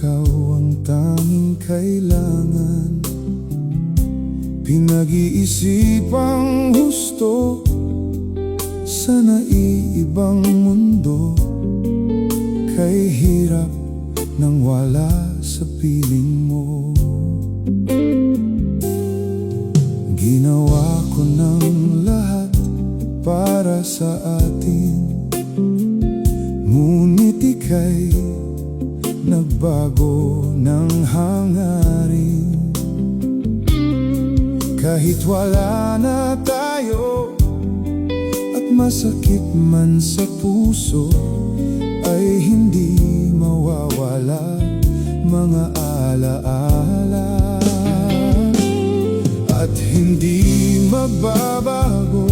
ikaw ang tanging kailangan. Pinag-iisipang husto sa naiibang mundo, kay hirap nang wala sa piling mo. Ginawa ko ng lahat para sa atin, ngunit ika'y nagbago ng hangarin. Kahit wala na tayo at masakit man sa puso, ay hindi mawawala mga alaala. At hindi magbabago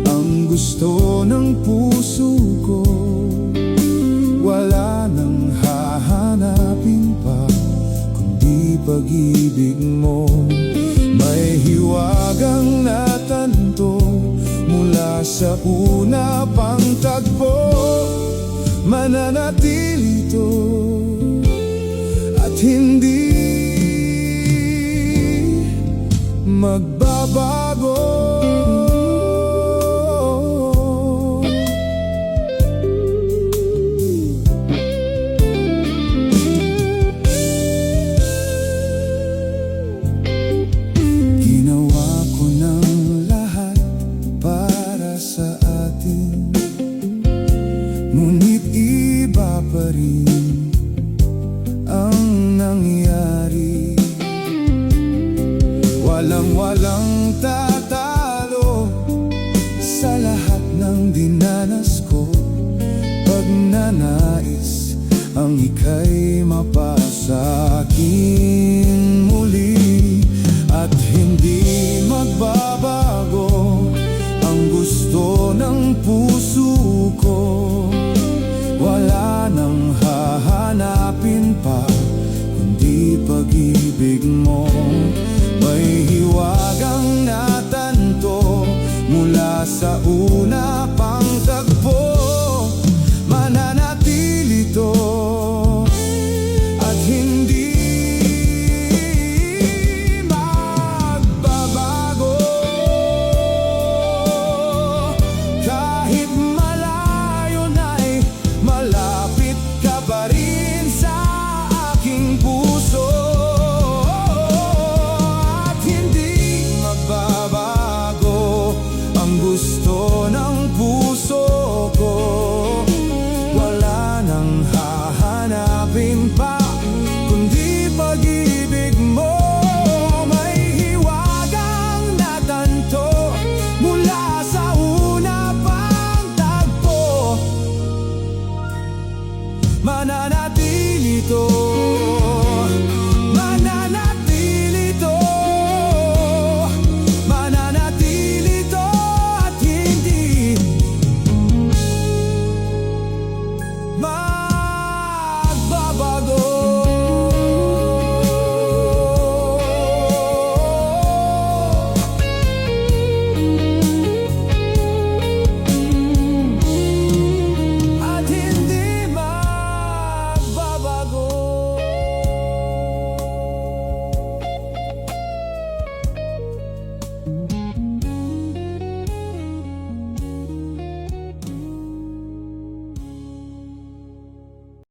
ang gusto ng puso ko. Wala nang hahanapin pa kundi pag-ibig mo. May hiwagang natanto mula sa una pang tagpo. Mananatili ito at hindi magbabago. Ginawa ko ng lahat para sa atin, ngunit iba pa rin ang nangyari. Walang tatalo sa lahat ng dinanas ko. Pagnanais ang ika'y mapasa akin muli, at hindi magbabago ang gusto ng puso ko. Wala nang hahanapin pa kundi pag-ibig mo. May hiwagang natanto mula sa una pang